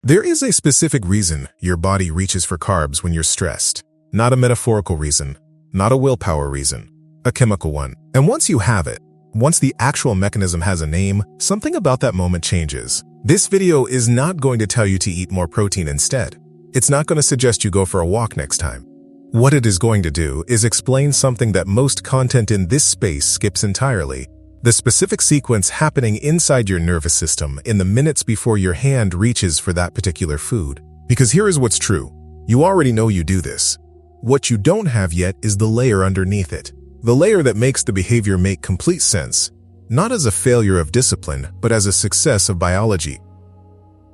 There is a specific reason your body reaches for carbs when you're stressed. Not a metaphorical reason, not a willpower reason, a chemical one. And once you have it, once the actual mechanism has a name, something about that moment changes. This video is not going to tell you to eat more protein instead. It's not going to suggest you go for a walk next time. What it is going to do is explain something that most content in this space skips entirely. The specific sequence happening inside your nervous system in the minutes before your hand reaches for that particular food. Because here is what's true. You already know you do this. What you don't have yet is the layer underneath it. The layer that makes the behavior make complete sense, not as a failure of discipline, but as a success of biology.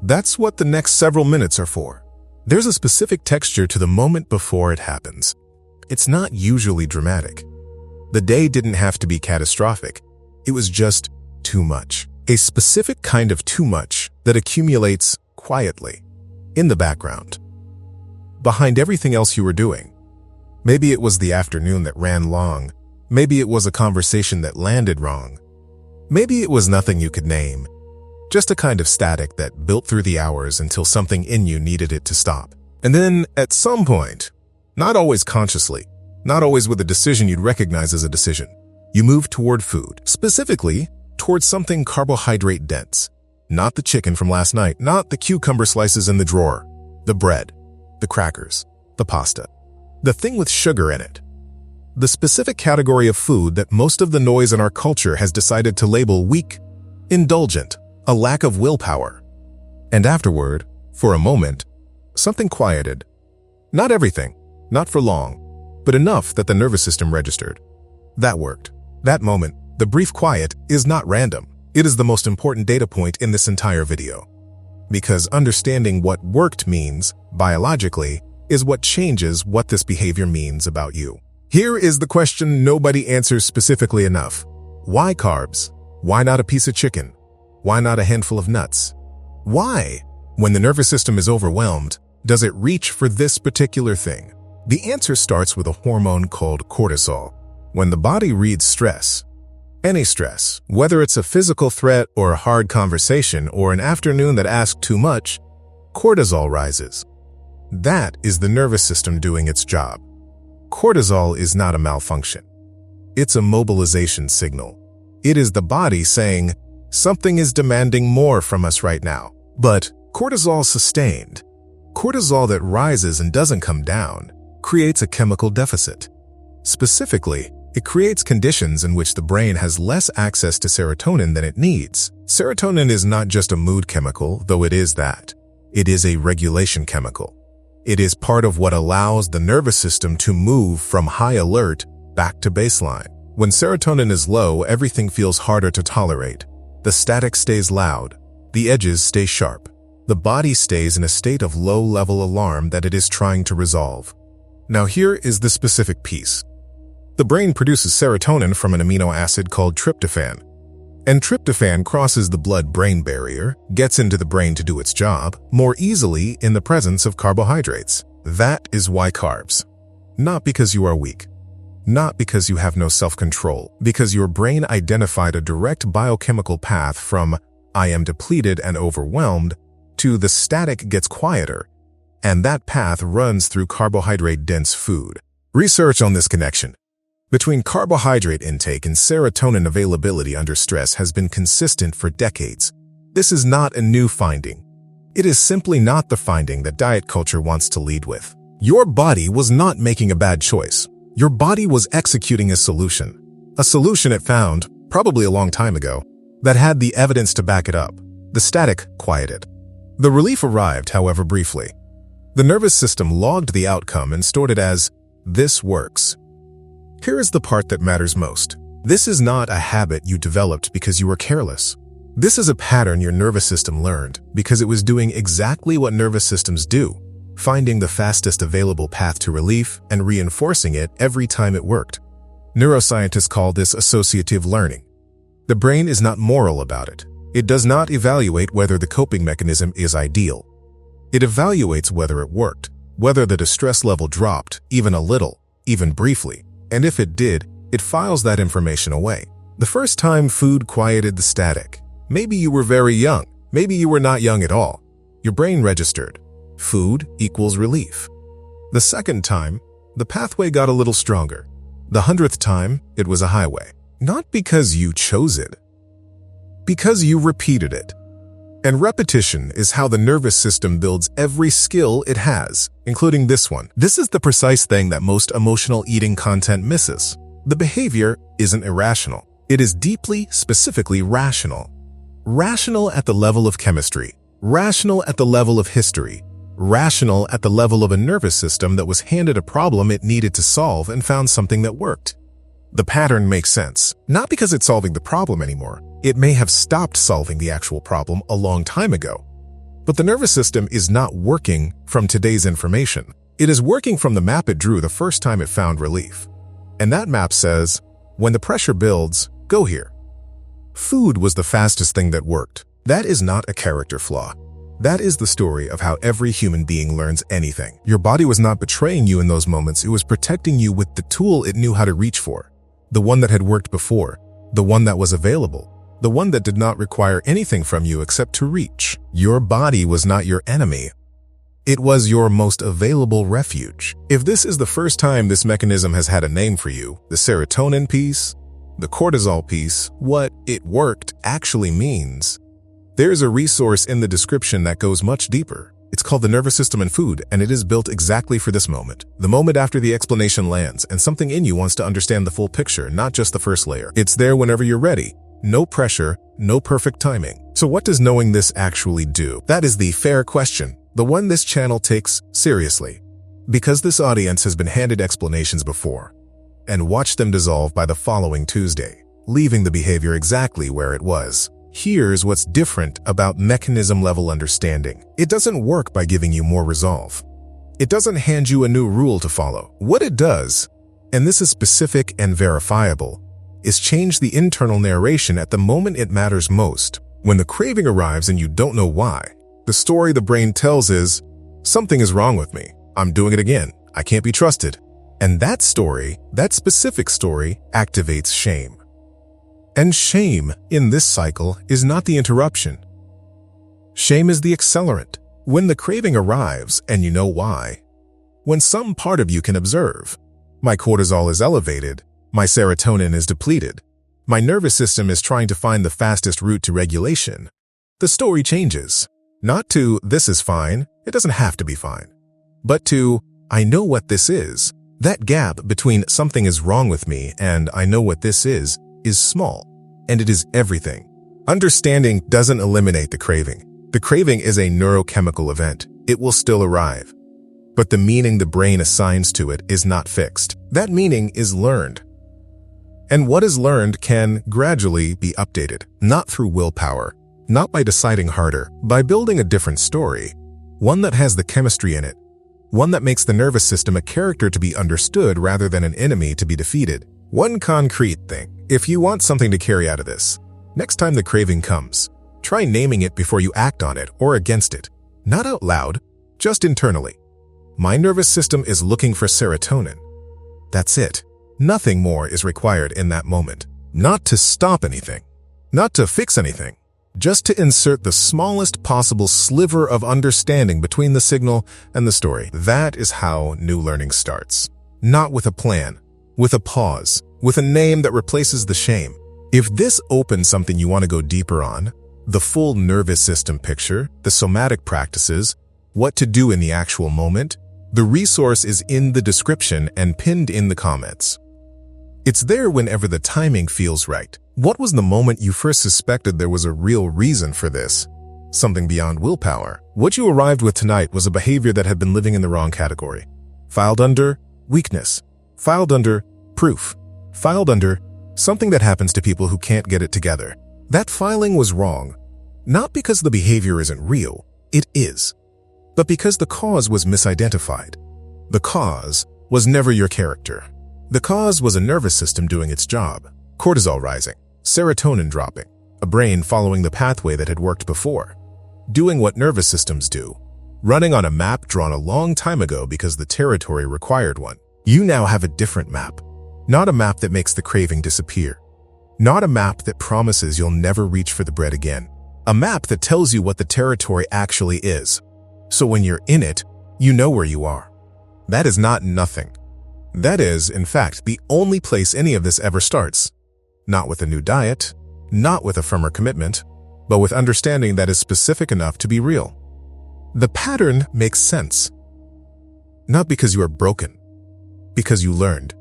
That's what the next several minutes are for. There's a specific texture to the moment before it happens. It's not usually dramatic. The day didn't have to be catastrophic. It was just too much. A specific kind of too much that accumulates quietly, in the background, behind everything else you were doing. Maybe it was the afternoon that ran long. Maybe it was a conversation that landed wrong. Maybe it was nothing you could name. Just a kind of static that built through the hours until something in you needed it to stop. And then, at some point, not always consciously, not always with a decision you'd recognize as a decision, you move toward food, specifically towards something carbohydrate-dense. Not the chicken from last night, not the cucumber slices in the drawer, the bread, the crackers, the pasta, the thing with sugar in it. The specific category of food that most of the noise in our culture has decided to label weak, indulgent, a lack of willpower. And afterward, for a moment, something quieted. Not everything, not for long, but enough that the nervous system registered. That worked. That moment, the brief quiet, is not random. It is the most important data point in this entire video. Because understanding what worked means, biologically, is what changes what this behavior means about you. Here is the question nobody answers specifically enough. Why carbs? Why not a piece of chicken? Why not a handful of nuts? Why, when the nervous system is overwhelmed, does it reach for this particular thing? The answer starts with a hormone called cortisol. When the body reads stress, any stress, whether it's a physical threat or a hard conversation or an afternoon that asked too much, cortisol rises. That is the nervous system doing its job. Cortisol is not a malfunction. It's a mobilization signal. It is the body saying, something is demanding more from us right now. But cortisol sustained, cortisol that rises and doesn't come down, creates a chemical deficit. Specifically, it creates conditions in which the brain has less access to serotonin than it needs. Serotonin is not just a mood chemical, though it is that. It is a regulation chemical. It is part of what allows the nervous system to move from high alert back to baseline. When serotonin is low, everything feels harder to tolerate. The static stays loud. The edges stay sharp. The body stays in a state of low-level alarm that it is trying to resolve. Now here is the specific piece. The brain produces serotonin from an amino acid called tryptophan. And tryptophan crosses the blood-brain barrier, gets into the brain to do its job, more easily in the presence of carbohydrates. That is why carbs. Not because you are weak. Not because you have no self-control. Because your brain identified a direct biochemical path from I am depleted and overwhelmed to the static gets quieter. And that path runs through carbohydrate-dense food. Research on this connection between carbohydrate intake and serotonin availability under stress has been consistent for decades. This is not a new finding. It is simply not the finding that diet culture wants to lead with. Your body was not making a bad choice. Your body was executing a solution. A solution it found, probably a long time ago, that had the evidence to back it up. The static quieted. The relief arrived, however, briefly. The nervous system logged the outcome and stored it as, this works. Here is the part that matters most. This is not a habit you developed because you were careless. This is a pattern your nervous system learned because it was doing exactly what nervous systems do, finding the fastest available path to relief and reinforcing it every time it worked. Neuroscientists call this associative learning. The brain is not moral about it. It does not evaluate whether the coping mechanism is ideal. It evaluates whether it worked, whether the distress level dropped, even a little, even briefly. And if it did, it files that information away. The first time food quieted the static, maybe you were very young, maybe you were not young at all. Your brain registered. Food equals relief. The second time, the pathway got a little stronger. The 100th time, it was a highway. Not because you chose it, because you repeated it. And repetition is how the nervous system builds every skill it has, including this one. This is the precise thing that most emotional eating content misses. The behavior isn't irrational. It is deeply, specifically rational. Rational at the level of chemistry. Rational at the level of history. Rational at the level of a nervous system that was handed a problem it needed to solve and found something that worked. The pattern makes sense, not because it's solving the problem anymore. It may have stopped solving the actual problem a long time ago. But the nervous system is not working from today's information. It is working from the map it drew the first time it found relief. And that map says, when the pressure builds, go here. Food was the fastest thing that worked. That is not a character flaw. That is the story of how every human being learns anything. Your body was not betraying you in those moments. It was protecting you with the tool it knew how to reach for. The one that had worked before. The one that was available. The one that did not require anything from you except to reach. Your body was not your enemy. It was your most available refuge. If this is the first time this mechanism has had a name for you, the serotonin piece, the cortisol piece, what it worked actually means. There's a resource in the description that goes much deeper. It's called the nervous system and food, and it is built exactly for this moment. The moment after the explanation lands, and something in you wants to understand the full picture, not just the first layer. It's there whenever you're ready. No pressure, no perfect timing. So what does knowing this actually do? That is the fair question, the one this channel takes seriously. Because this audience has been handed explanations before, and watched them dissolve by the following Tuesday, leaving the behavior exactly where it was. Here's what's different about mechanism-level understanding. It doesn't work by giving you more resolve. It doesn't hand you a new rule to follow. What it does, and this is specific and verifiable, is change the internal narration at the moment it matters most. When the craving arrives and you don't know why, the story the brain tells is, something is wrong with me. I'm doing it again. I can't be trusted. And that story, that specific story, activates shame. And shame, in this cycle, is not the interruption. Shame is the accelerant. When the craving arrives and you know why, when some part of you can observe, my cortisol is elevated, my serotonin is depleted, my nervous system is trying to find the fastest route to regulation, the story changes. Not to, this is fine, it doesn't have to be fine, but to, I know what this is. That gap between something is wrong with me and I know what this is small, and it is everything. Understanding doesn't eliminate the craving. The craving is a neurochemical event. It will still arrive. But the meaning the brain assigns to it is not fixed. That meaning is learned. And what is learned can gradually be updated, not through willpower, not by deciding harder, by building a different story, one that has the chemistry in it, one that makes the nervous system a character to be understood rather than an enemy to be defeated. One concrete thing, if you want something to carry out of this, next time the craving comes, try naming it before you act on it or against it. Not out loud, just internally. My nervous system is looking for serotonin. That's it. Nothing more is required in that moment. Not to stop anything, not to fix anything, just to insert the smallest possible sliver of understanding between the signal and the story. That is how new learning starts. Not with a plan, with a pause, with a name that replaces the shame. If this opens something you want to go deeper on, the full nervous system picture, the somatic practices, what to do in the actual moment, the resource is in the description and pinned in the comments. It's there whenever the timing feels right. What was the moment you first suspected there was a real reason for this? Something beyond willpower. What you arrived with tonight was a behavior that had been living in the wrong category. Filed under weakness. Filed under proof. Filed under something that happens to people who can't get it together. That filing was wrong, not because the behavior isn't real, it is, but because the cause was misidentified. The cause was never your character. The cause was a nervous system doing its job, cortisol rising, serotonin dropping, a brain following the pathway that had worked before, doing what nervous systems do, running on a map drawn a long time ago because the territory required one. You now have a different map, not a map that makes the craving disappear, not a map that promises you'll never reach for the bread again, A map that tells you what the territory actually is. So when you're in it, you know where you are. That is not nothing. That is, in fact, the only place any of this ever starts. Not with a new diet, not with a firmer commitment, but with understanding that is specific enough to be real. The pattern makes sense. Not because you are broken, because you learned.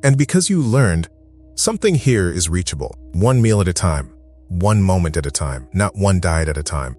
And because you learned, something here is reachable, one meal at a time, one moment at a time, not one diet at a time.